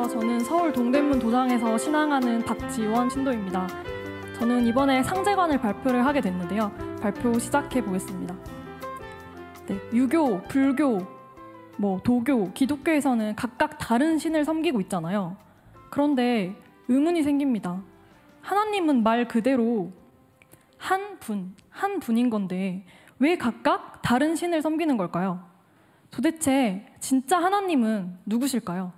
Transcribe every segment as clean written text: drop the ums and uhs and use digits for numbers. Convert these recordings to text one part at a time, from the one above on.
안녕하세요. 저는 서울 동대문 도장에서 신앙하는 박지원 신도입니다. 저는 이번에 상제관을 발표를 하게 됐는데요. 발표 시작해 보겠습니다. 네, 유교, 불교, 도교, 기독교에서는 각각 다른 신을 섬기고 있잖아요. 그런데 의문이 생깁니다. 하나님은 말 그대로 한 분인 건데 왜 각각 다른 신을 섬기는 걸까요? 도대체 진짜 하나님은 누구실까요?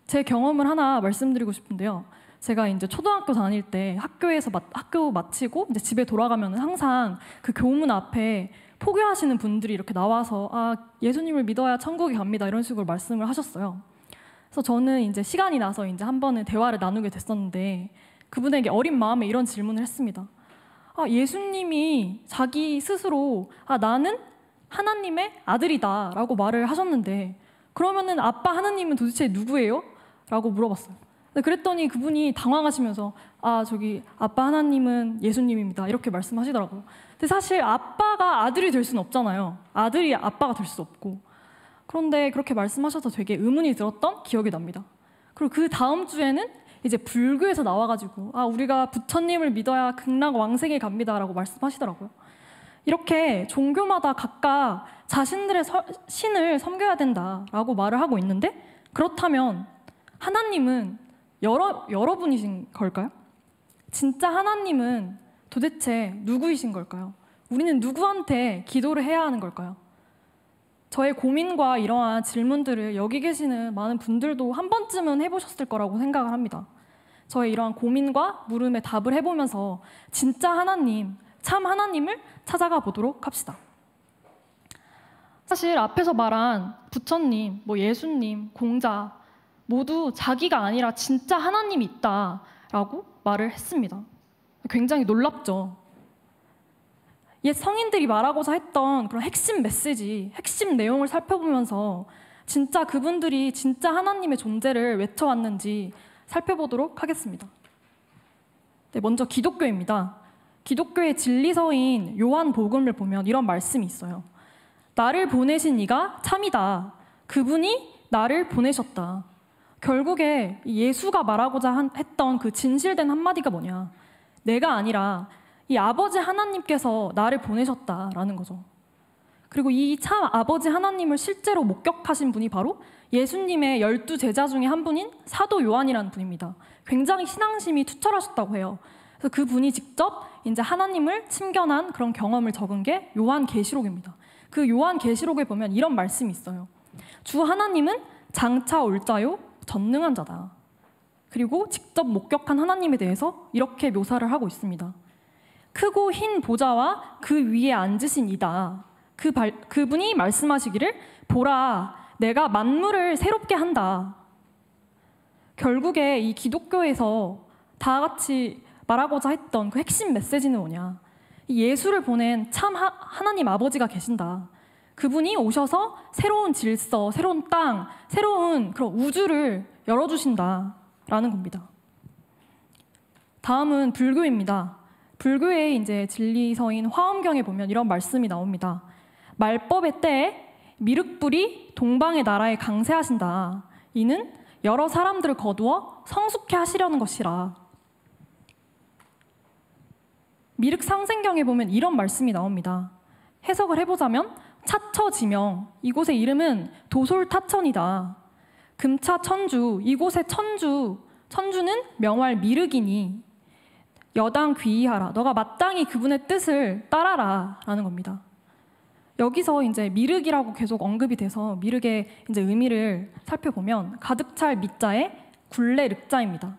제 경험을 하나 말씀드리고 싶은데요. 제가 이제 초등학교 다닐 때 학교 마치고 이제 집에 돌아가면 항상 그 교문 앞에 포교하시는 분들이 이렇게 나와서 예수님을 믿어야 천국에 갑니다 이런 식으로 말씀을 하셨어요. 그래서 저는 이제 시간이 나서 이제 한 번은 대화를 나누게 됐었는데 그분에게 어린 마음에 이런 질문을 했습니다. 예수님이 자기 스스로 나는 하나님의 아들이다 라고 말을 하셨는데 그러면은 아빠 하나님은 도대체 누구예요? 라고 물어봤어요. 그랬더니 그분이 당황하시면서 저기 아빠 하나님은 예수님입니다 이렇게 말씀하시더라고요. 근데 사실 아빠가 아들이 될 수는 없잖아요. 아들이 아빠가 될 수 없고. 그런데 그렇게 말씀하셔서 되게 의문이 들었던 기억이 납니다. 그리고 그 다음 주에는 이제 불교에서 나와가지고 우리가 부처님을 믿어야 극락 왕생에 갑니다 라고 말씀하시더라고요. 이렇게 종교마다 각각 자신들의 신을 섬겨야 된다라고 말을 하고 있는데 그렇다면 하나님은 여러분이신 걸까요? 진짜 하나님은 도대체 누구이신 걸까요? 우리는 누구한테 기도를 해야 하는 걸까요? 저의 고민과 이러한 질문들을 여기 계시는 많은 분들도 한 번쯤은 해보셨을 거라고 생각을 합니다. 저의 이러한 고민과 물음에 답을 해보면서 진짜 하나님, 참 하나님을 찾아가 보도록 합시다. 사실 앞에서 말한 부처님, 예수님, 공자 모두 자기가 아니라 진짜 하나님이 있다라고 말을 했습니다. 굉장히 놀랍죠. 옛 성인들이 말하고자 했던 그런 핵심 메시지, 핵심 내용을 살펴보면서 진짜 그분들이 진짜 하나님의 존재를 외쳐왔는지 살펴보도록 하겠습니다. 네, 먼저 기독교입니다. 기독교의 진리서인 요한복음을 보면 이런 말씀이 있어요. 나를 보내신 이가 참이다. 그분이 나를 보내셨다. 결국에 예수가 말하고자 했던 그 진실된 한마디가 뭐냐. 내가 아니라 이 아버지 하나님께서 나를 보내셨다라는 거죠. 그리고 이 참 아버지 하나님을 실제로 목격하신 분이 바로 예수님의 12제자 중에 한 분인 사도 요한이라는 분입니다. 굉장히 신앙심이 투철하셨다고 해요. 그래서 그 분이 직접 이제 하나님을 침견한 그런 경험을 적은 게 요한계시록입니다. 그 요한계시록에 보면 이런 말씀이 있어요. 주 하나님은 장차 올 자요 전능한 자다. 그리고 직접 목격한 하나님에 대해서 이렇게 묘사를 하고 있습니다. 크고 흰 보좌와 그 위에 앉으신 이다. 그분이 말씀하시기를 보라 내가 만물을 새롭게 한다. 결국에 이 기독교에서 다 같이 말하고자 했던 그 핵심 메시지는 뭐냐. 예수를 보낸 참 하나님 아버지가 계신다. 그분이 오셔서 새로운 질서, 새로운 땅, 새로운 그런 우주를 열어주신다라는 겁니다. 다음은 불교입니다. 불교의 이제 진리서인 화엄경에 보면 이런 말씀이 나옵니다. 말법의 때에 미륵불이 동방의 나라에 강세하신다. 이는 여러 사람들을 거두어 성숙해 하시려는 것이라. 미륵상생경에 보면 이런 말씀이 나옵니다. 해석을 해보자면 차처지명, 이곳의 이름은 도솔타천이다. 금차 천주, 이곳의 천주는 명활 미륵이니 여당 귀의하라. 너가 마땅히 그분의 뜻을 따라라 라는 겁니다. 여기서 이제 미륵이라고 계속 언급이 돼서 미륵의 이제 의미를 살펴보면 가득 찰 미자에 굴레 륵자입니다.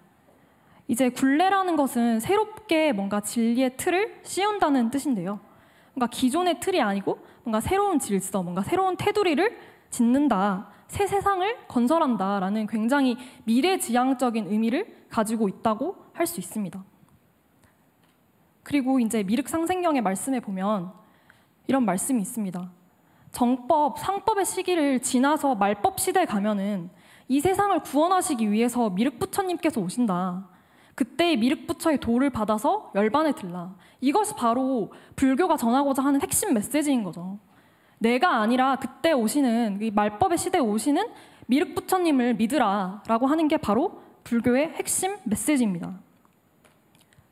이제 굴레라는 것은 새롭게 뭔가 진리의 틀을 씌운다는 뜻인데요. 뭔가 기존의 틀이 아니고 뭔가 새로운 질서, 뭔가 새로운 테두리를 짓는다, 새 세상을 건설한다라는 굉장히 미래지향적인 의미를 가지고 있다고 할 수 있습니다. 그리고 이제 미륵상생경의 말씀에 보면 이런 말씀이 있습니다. 정법, 상법의 시기를 지나서 말법 시대에 가면은 이 세상을 구원하시기 위해서 미륵부처님께서 오신다. 그때 미륵부처의 도를 받아서 열반에 들라. 이것이 바로 불교가 전하고자 하는 핵심 메시지인 거죠. 내가 아니라 그때 오시는 이 말법의 시대에 오시는 미륵 부처님을 믿으라라고 하는 게 바로 불교의 핵심 메시지입니다.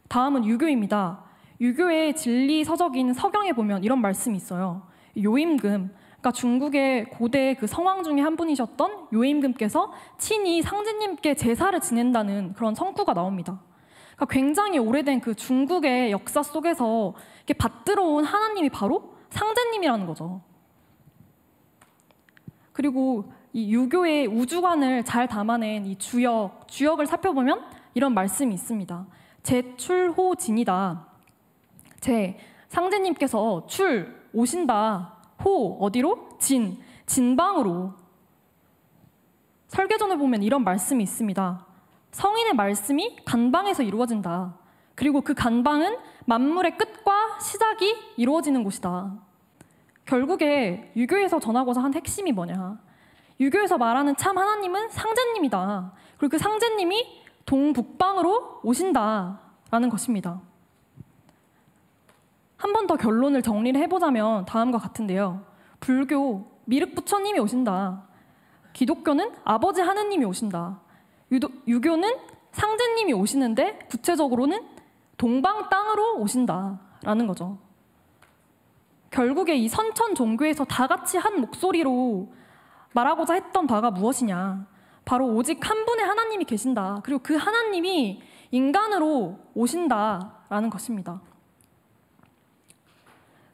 다음은 유교입니다. 유교의 진리 서적인 서경에 보면 이런 말씀이 있어요. 요임금, 그러니까 중국의 고대 그 성왕 중에 한 분이셨던 요임금께서 친히 상제님께 제사를 지낸다는 그런 성구가 나옵니다. 그러니까 굉장히 오래된 그 중국의 역사 속에서 이렇게 받들어 온 하나님이 바로 상제님이라는 거죠. 그리고 이 유교의 우주관을 잘 담아낸 이 주역을 살펴보면 이런 말씀이 있습니다. 제출호진이다. 상제님께서 오신다. 호, 어디로? 진방으로. 설계전에 보면 이런 말씀이 있습니다. 성인의 말씀이 간방에서 이루어진다. 그리고 그 간방은 만물의 끝과 시작이 이루어지는 곳이다. 결국에 유교에서 전하고자 한 핵심이 뭐냐? 유교에서 말하는 참 하나님은 상제님이다. 그리고 그 상제님이 동북방으로 오신다라는 것입니다. 한 번 더 결론을 정리를 해보자면 다음과 같은데요. 불교, 미륵 부처님이 오신다. 기독교는 아버지 하느님이 오신다. 유교는 상제님이 오시는데 구체적으로는 동방 땅으로 오신다라는 거죠. 결국에 이 선천 종교에서 다 같이 한 목소리로 말하고자 했던 바가 무엇이냐? 바로 오직 한 분의 하나님이 계신다. 그리고 그 하나님이 인간으로 오신다라는 것입니다.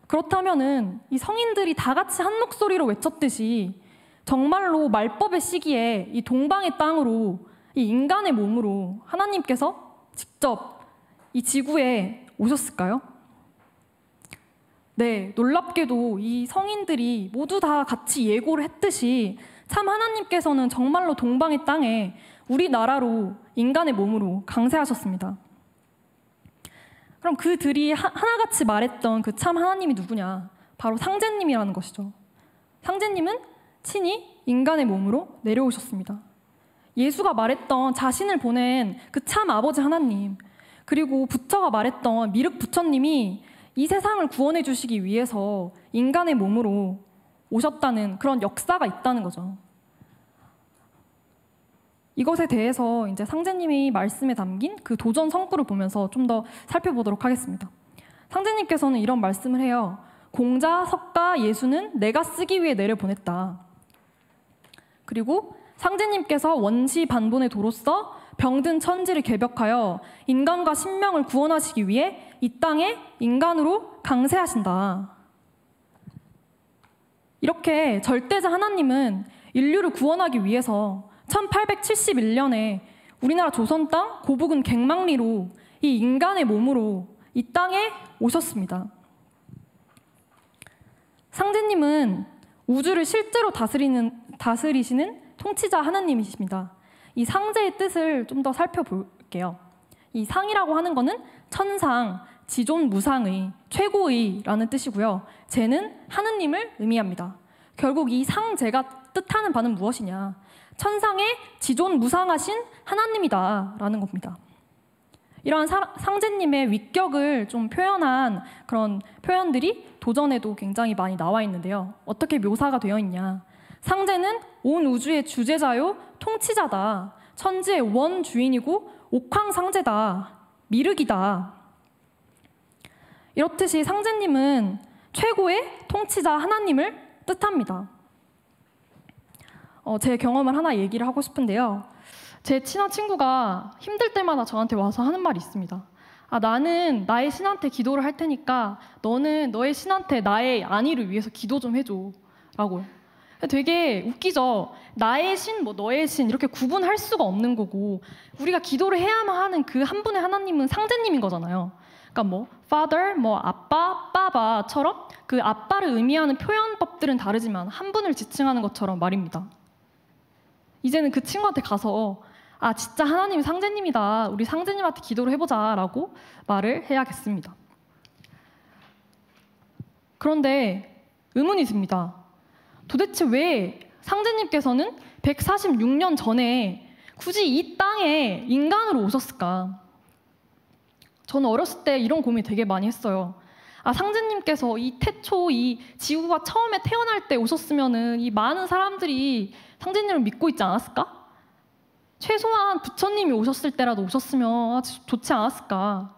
그렇다면은 이 성인들이 다 같이 한 목소리로 외쳤듯이 정말로 말법의 시기에 이 동방의 땅으로 이 인간의 몸으로 하나님께서 직접 이 지구에 오셨을까요? 네, 놀랍게도 이 성인들이 모두 다 같이 예고를 했듯이 참 하나님께서는 정말로 동방의 땅에 우리나라로 인간의 몸으로 강세하셨습니다. 그럼 그들이 하나같이 말했던 그 참 하나님이 누구냐? 바로 상제님이라는 것이죠. 상제님은 친히 인간의 몸으로 내려오셨습니다. 예수가 말했던 자신을 보낸 그 참 아버지 하나님, 그리고 부처가 말했던 미륵 부처님이 이 세상을 구원해 주시기 위해서 인간의 몸으로 오셨다는 그런 역사가 있다는 거죠. 이것에 대해서 이제 상제님이 말씀에 담긴 그 도전 성구를 보면서 좀 더 살펴보도록 하겠습니다. 상제님께서는 이런 말씀을 해요. 공자, 석가, 예수는 내가 쓰기 위해 내려보냈다. 그리고 상제님께서 원시 반본의 도로서 병든 천지를 개벽하여 인간과 신명을 구원하시기 위해 이 땅에 인간으로 강세하신다. 이렇게 절대자 하나님은 인류를 구원하기 위해서 1871년에 우리나라 조선 땅 고부근 갱망리로 이 인간의 몸으로 이 땅에 오셨습니다. 상제님은 우주를 실제로 다스리시는 통치자 하나님이십니다. 이 상제의 뜻을 좀 더 살펴볼게요. 이 상이라고 하는 거는 천상, 지존무상의, 최고의라는 뜻이고요. 제는 하느님을 의미합니다. 결국 이 상제가 뜻하는 바는 무엇이냐? 천상의 지존무상하신 하나님이다라는 겁니다. 이러한 상제님의 위격을 좀 표현한 그런 표현들이 도전에도 굉장히 많이 나와 있는데요. 어떻게 묘사가 되어 있냐? 상제는 온 우주의 주제자요 통치자다. 천지의 원주인이고 옥황상제다. 미륵이다. 이렇듯이 상제님은 최고의 통치자 하나님을 뜻합니다. 제 경험을 하나 얘기를 하고 싶은데요. 제 친한 친구가 힘들 때마다 저한테 와서 하는 말이 있습니다. 나는 나의 신한테 기도를 할 테니까 너는 너의 신한테 나의 안위를 위해서 기도 좀 해줘 라고요. 되게 웃기죠. 나의 신, 너의 신 이렇게 구분할 수가 없는 거고 우리가 기도를 해야만 하는 그 한 분의 하나님은 상제님인 거잖아요. 그러니까 father, 아빠, 빠바처럼 그 아빠를 의미하는 표현법들은 다르지만 한 분을 지칭하는 것처럼 말입니다. 이제는 그 친구한테 가서 진짜 하나님이 상제님이다. 우리 상제님한테 기도를 해보자 라고 말을 해야겠습니다. 그런데 의문이 듭니다. 도대체 왜 상제님께서는 146년 전에 굳이 이 땅에 인간으로 오셨을까? 저는 어렸을 때 이런 고민 되게 많이 했어요. 상제님께서 이 태초 이 지구가 처음에 태어날 때 오셨으면은 이 많은 사람들이 상제님을 믿고 있지 않았을까? 최소한 부처님이 오셨을 때라도 오셨으면 좋지 않았을까?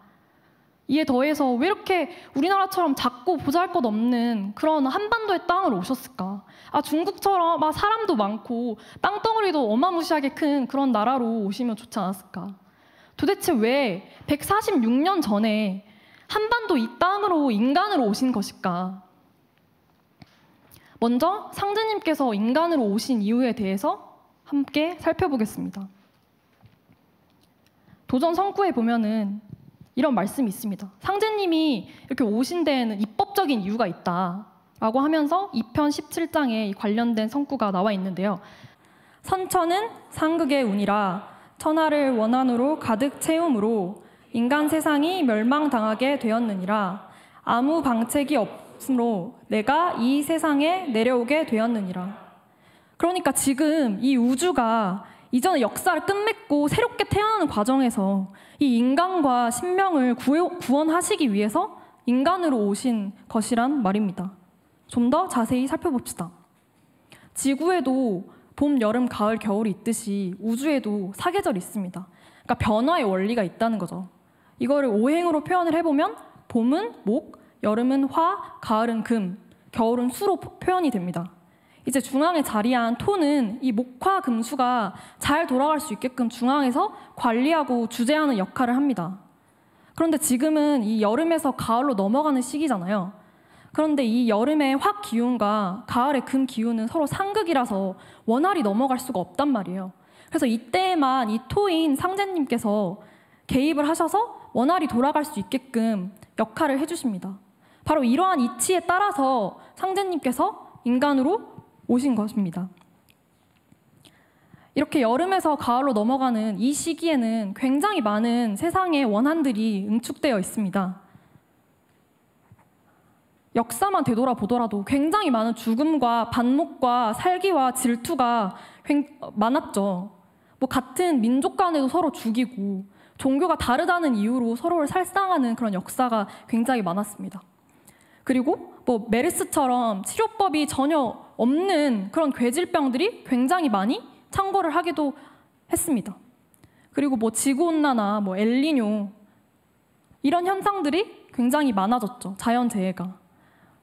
이에 더해서 왜 이렇게 우리나라처럼 작고 보잘것없는 그런 한반도의 땅으로 오셨을까? 중국처럼 사람도 많고 땅덩어리도 어마무시하게 큰 그런 나라로 오시면 좋지 않았을까? 도대체 왜 146년 전에 한반도 이 땅으로 인간으로 오신 것일까? 먼저 상제님께서 인간으로 오신 이유에 대해서 함께 살펴보겠습니다. 도전 성구에 보면은 이런 말씀이 있습니다. 상제님이 이렇게 오신 데에는 입법적인 이유가 있다라고 하면서 2편 17장에 관련된 성구가 나와 있는데요. 선천은 상극의 운이라 천하를 원한으로 가득 채움으로 인간 세상이 멸망당하게 되었느니라. 아무 방책이 없으므로 내가 이 세상에 내려오게 되었느니라. 그러니까 지금 이 우주가 이전의 역사를 끝맺고 새롭게 태어나는 과정에서 이 인간과 신명을 구원하시기 위해서 인간으로 오신 것이란 말입니다. 좀 더 자세히 살펴봅시다. 지구에도 봄, 여름, 가을, 겨울이 있듯이 우주에도 사계절이 있습니다. 그러니까 변화의 원리가 있다는 거죠. 이거를 오행으로 표현을 해보면 봄은 목, 여름은 화, 가을은 금, 겨울은 수로 표현이 됩니다. 이제 중앙에 자리한 토는 이 목화 금수가 잘 돌아갈 수 있게끔 중앙에서 관리하고 주재하는 역할을 합니다. 그런데 지금은 이 여름에서 가을로 넘어가는 시기잖아요. 그런데 이 여름의 화 기운과 가을의 금 기운은 서로 상극이라서 원활히 넘어갈 수가 없단 말이에요. 그래서 이때에만 이 토인 상제님께서 개입을 하셔서 원활히 돌아갈 수 있게끔 역할을 해주십니다. 바로 이러한 이치에 따라서 상제님께서 인간으로 오신 것입니다. 이렇게 여름에서 가을로 넘어가는 이 시기에는 굉장히 많은 세상의 원한들이 응축되어 있습니다. 역사만 되돌아보더라도 굉장히 많은 죽음과 반목과 살기와 질투가 많았죠. 같은 민족 간에도 서로 죽이고 종교가 다르다는 이유로 서로를 살상하는 그런 역사가 굉장히 많았습니다. 그리고 메르스처럼 치료법이 전혀 없는 그런 괴질병들이 굉장히 많이 창궐을 하기도 했습니다. 그리고 지구온난화, 엘니뇨 이런 현상들이 굉장히 많아졌죠. 자연재해가.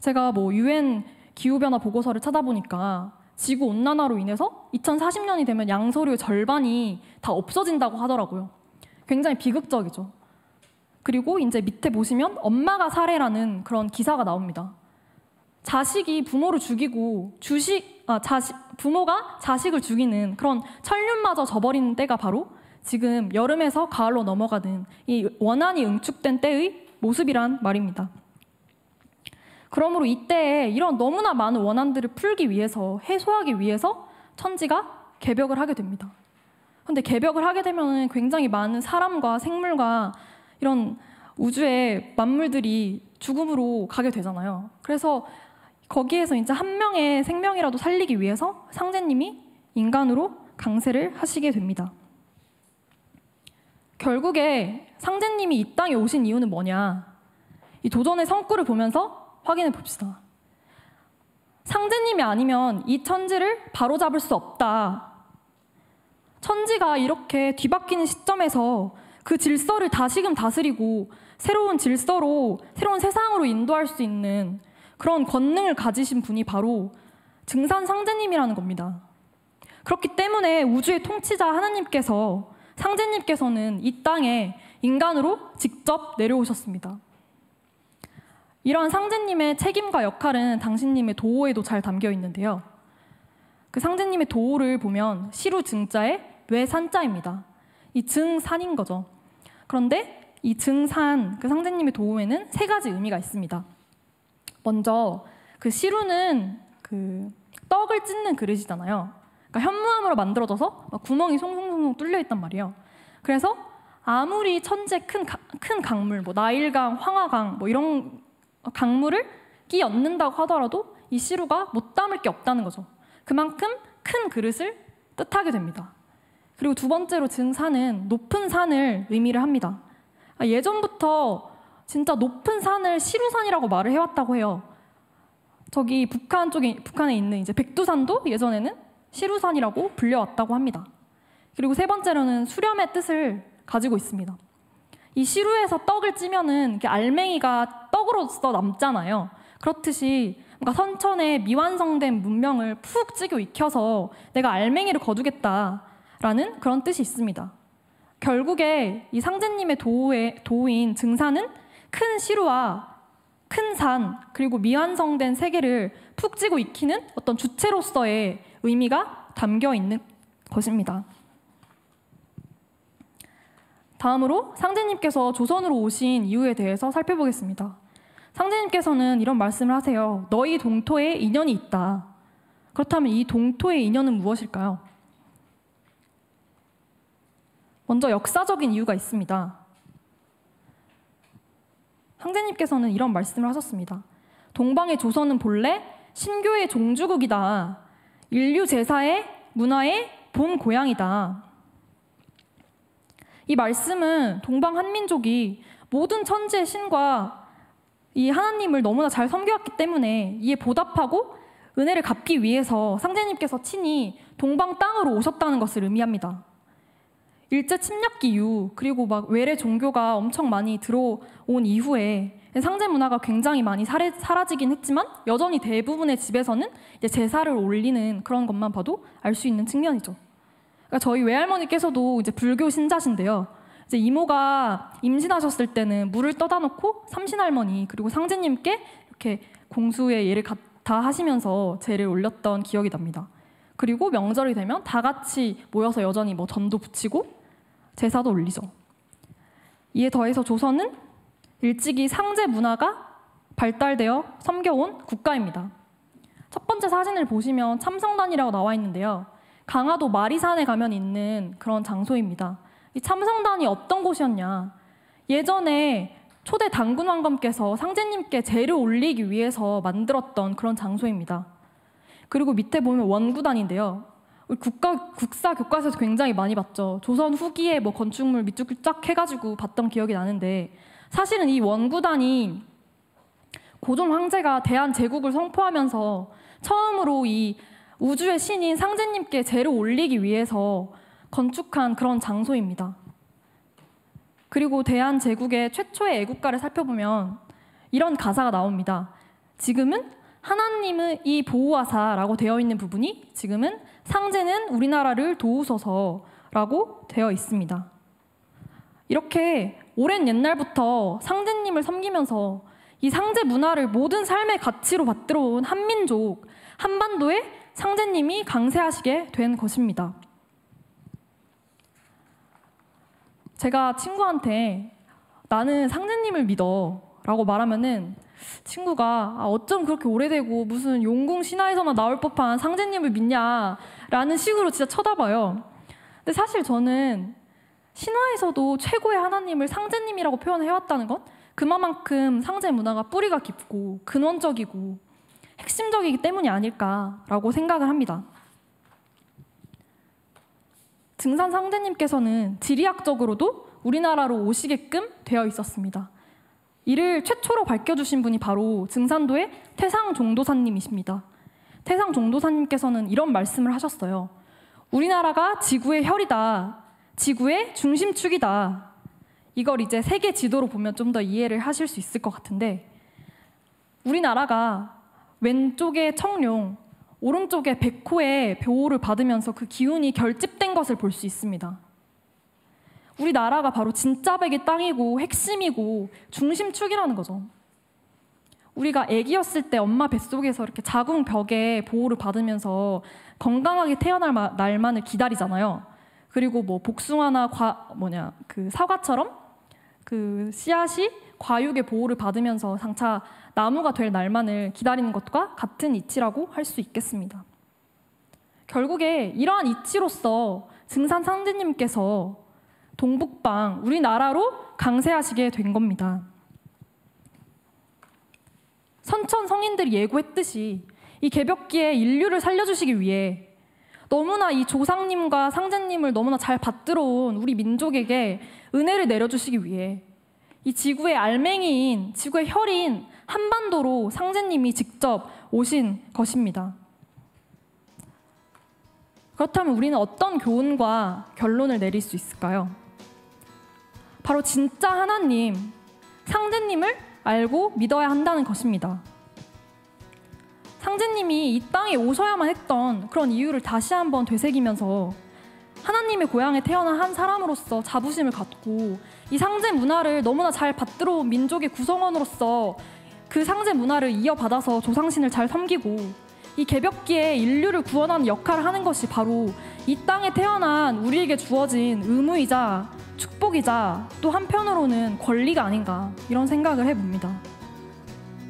제가 UN 기후변화 보고서를 찾아보니까 지구온난화로 인해서 2040년이 되면 양서류의 절반이 다 없어진다고 하더라고요. 굉장히 비극적이죠. 그리고 이제 밑에 보시면 엄마가 살해라는 그런 기사가 나옵니다. 자식이 부모를 죽이고 부모가 자식을 죽이는 그런 천륜마저 져버리는 때가 바로 지금 여름에서 가을로 넘어가는 이 원한이 응축된 때의 모습이란 말입니다. 그러므로 이때에 이런 너무나 많은 원한들을 풀기 위해서, 해소하기 위해서 천지가 개벽을 하게 됩니다. 그런데 개벽을 하게 되면 굉장히 많은 사람과 생물과 이런 우주의 만물들이 죽음으로 가게 되잖아요. 그래서 거기에서 이제 한 명의 생명이라도 살리기 위해서 상제님이 인간으로 강세를 하시게 됩니다. 결국에 상제님이 이 땅에 오신 이유는 뭐냐? 이 도전의 성구를 보면서 확인해 봅시다. 상제님이 아니면 이 천지를 바로잡을 수 없다. 천지가 이렇게 뒤바뀌는 시점에서 그 질서를 다시금 다스리고 새로운 질서로, 새로운 세상으로 인도할 수 있는 그런 권능을 가지신 분이 바로 증산 상제님이라는 겁니다. 그렇기 때문에 우주의 통치자 하나님께서, 상제님께서는 이 땅에 인간으로 직접 내려오셨습니다. 이러한 상제님의 책임과 역할은 당신님의 도호에도 잘 담겨 있는데요. 그 상제님의 도호를 보면 시루 증자에 외산자입니다. 이 증산인 거죠. 그런데 이 증산, 그 상제님의 도호에는 세 가지 의미가 있습니다. 먼저 그 시루는 그 떡을 찢는 그릇이잖아요. 그러니까 현무암으로 만들어져서 구멍이 송송송송 뚫려 있단 말이에요. 그래서 아무리 천지의 큰 강물, 나일강, 황하강 이런 강물을 끼 얹는다고 하더라도 이 시루가 못 담을 게 없다는 거죠. 그만큼 큰 그릇을 뜻하게 됩니다. 그리고 두 번째로 증산은 높은 산을 의미를 합니다. 예전부터 진짜 높은 산을 시루산이라고 말을 해왔다고 해요. 저기 북한에 있는 이제 백두산도 예전에는 시루산이라고 불려왔다고 합니다. 그리고 세 번째로는 수렴의 뜻을 가지고 있습니다. 이 시루에서 떡을 찌면은 이렇게 알맹이가 떡으로서 남잖아요. 그렇듯이 뭔가 선천의 미완성된 문명을 푹 찌고 익혀서 내가 알맹이를 거두겠다라는 그런 뜻이 있습니다. 결국에 이 상제님의 도우인 증산은 큰 시루와 큰 산, 그리고 미완성된 세계를 푹 찌고 익히는 어떤 주체로서의 의미가 담겨 있는 것입니다. 다음으로 상제님께서 조선으로 오신 이유에 대해서 살펴보겠습니다. 상제님께서는 이런 말씀을 하세요. 너희 동토에 인연이 있다. 그렇다면 이 동토의 인연은 무엇일까요? 먼저 역사적인 이유가 있습니다. 상제님께서는 이런 말씀을 하셨습니다. 동방의 조선은 본래 신교의 종주국이다. 인류 제사의 문화의 본 고향이다. 이 말씀은 동방 한민족이 모든 천지의 신과 이 하나님을 너무나 잘 섬겨왔기 때문에 이에 보답하고 은혜를 갚기 위해서 상제님께서 친히 동방 땅으로 오셨다는 것을 의미합니다. 일제 침략기 이후 그리고 막 외래 종교가 엄청 많이 들어온 이후에 상제 문화가 굉장히 많이 사라지긴 했지만 여전히 대부분의 집에서는 이제 제사를 올리는 그런 것만 봐도 알 수 있는 측면이죠. 그러니까 저희 외할머니께서도 이제 불교 신자신데요. 이제 이모가 임신하셨을 때는 물을 떠다 놓고 삼신할머니 그리고 상제님께 이렇게 공수의 예를 다 하시면서 제를 올렸던 기억이 납니다. 그리고 명절이 되면 다 같이 모여서 여전히 뭐 전도 붙이고 제사도 올리죠. 이에 더해서 조선은 일찍이 상제 문화가 발달되어 섬겨온 국가입니다. 첫 번째 사진을 보시면 참성단이라고 나와 있는데요. 강화도 마리산에 가면 있는 그런 장소입니다. 이 참성단이 어떤 곳이었냐? 예전에 초대 단군 왕검께서 상제님께 제를 올리기 위해서 만들었던 그런 장소입니다. 그리고 밑에 보면 원구단인데요. 국사 교과서에서 굉장히 많이 봤죠. 조선 후기에 뭐 건축물 밑줄 쫙 해가지고 봤던 기억이 나는데 사실은 이 원구단이 고종 황제가 대한제국을 선포하면서 처음으로 이 우주의 신인 상제님께 제를 올리기 위해서 건축한 그런 장소입니다. 그리고 대한제국의 최초의 애국가를 살펴보면 이런 가사가 나옵니다. 지금은 하나님의 보호하사라고 되어 있는 부분이 지금은 상제는 우리나라를 도우소서라고 되어 있습니다. 이렇게 오랜 옛날부터 상제님을 섬기면서 이 상제 문화를 모든 삶의 가치로 받들어 온 한민족, 한반도에 상제님이 강세하시게 된 것입니다. 제가 친구한테 나는 상제님을 믿어 라고 말하면은 친구가 어쩜 그렇게 오래되고 무슨 용궁 신화에서만 나올 법한 상제님을 믿냐라는 식으로 진짜 쳐다봐요. 근데 사실 저는 신화에서도 최고의 하나님을 상제님이라고 표현해왔다는 것, 그만큼 상제 문화가 뿌리가 깊고 근원적이고 핵심적이기 때문이 아닐까라고 생각을 합니다. 증산 상제님께서는 지리학적으로도 우리나라로 오시게끔 되어 있었습니다. 이를 최초로 밝혀주신 분이 바로 증산도의 태상종도사님이십니다. 태상종도사님께서는 이런 말씀을 하셨어요. 우리나라가 지구의 혈이다. 지구의 중심축이다. 이걸 이제 세계 지도로 보면 좀 더 이해를 하실 수 있을 것 같은데 우리나라가 왼쪽에 청룡, 오른쪽에 백호의 보호를 받으면서 그 기운이 결집된 것을 볼 수 있습니다. 우리나라가 바로 진짜 백의 땅이고 핵심이고 중심축이라는 거죠. 우리가 아기였을 때 엄마 뱃속에서 이렇게 자궁 벽에 보호를 받으면서 건강하게 태어날 날만을 기다리잖아요. 그리고 뭐 복숭아나 그 사과처럼 그 씨앗이 과육의 보호를 받으면서 장차 나무가 될 날만을 기다리는 것과 같은 이치라고 할 수 있겠습니다. 결국에 이러한 이치로서 증산 상제님께서 동북방 우리나라로 강세하시게 된 겁니다. 선천 성인들이 예고했듯이 이 개벽기에 인류를 살려주시기 위해 너무나 이 조상님과 상제님을 너무나 잘 받들어 온 우리 민족에게 은혜를 내려주시기 위해 이 지구의 알맹이인, 지구의 혈인 한반도로 상제님이 직접 오신 것입니다. 그렇다면 우리는 어떤 교훈과 결론을 내릴 수 있을까요? 바로 진짜 하나님, 상제님을 알고 믿어야 한다는 것입니다. 상제님이 이 땅에 오셔야만 했던 그런 이유를 다시 한번 되새기면서 하나님의 고향에 태어난 한 사람으로서 자부심을 갖고 이 상제 문화를 너무나 잘 받들어 온 민족의 구성원으로서 그 상제 문화를 이어받아서 조상신을 잘 섬기고 이 개벽기에 인류를 구원하는 역할을 하는 것이 바로 이 땅에 태어난 우리에게 주어진 의무이자 축복이자 또 한편으로는 권리가 아닌가, 이런 생각을 해봅니다.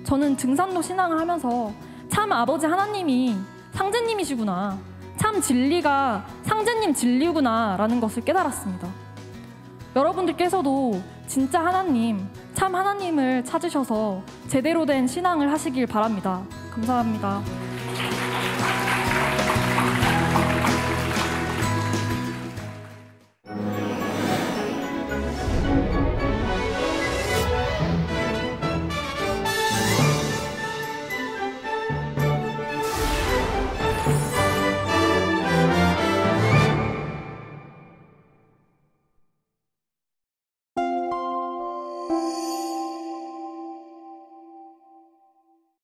저는 증산로 신앙을 하면서 참 아버지 하나님이 상제님이시구나, 참 진리가 상제님 진리구나 라는 것을 깨달았습니다. 여러분들께서도 진짜 하나님, 참 하나님을 찾으셔서 제대로 된 신앙을 하시길 바랍니다. 감사합니다.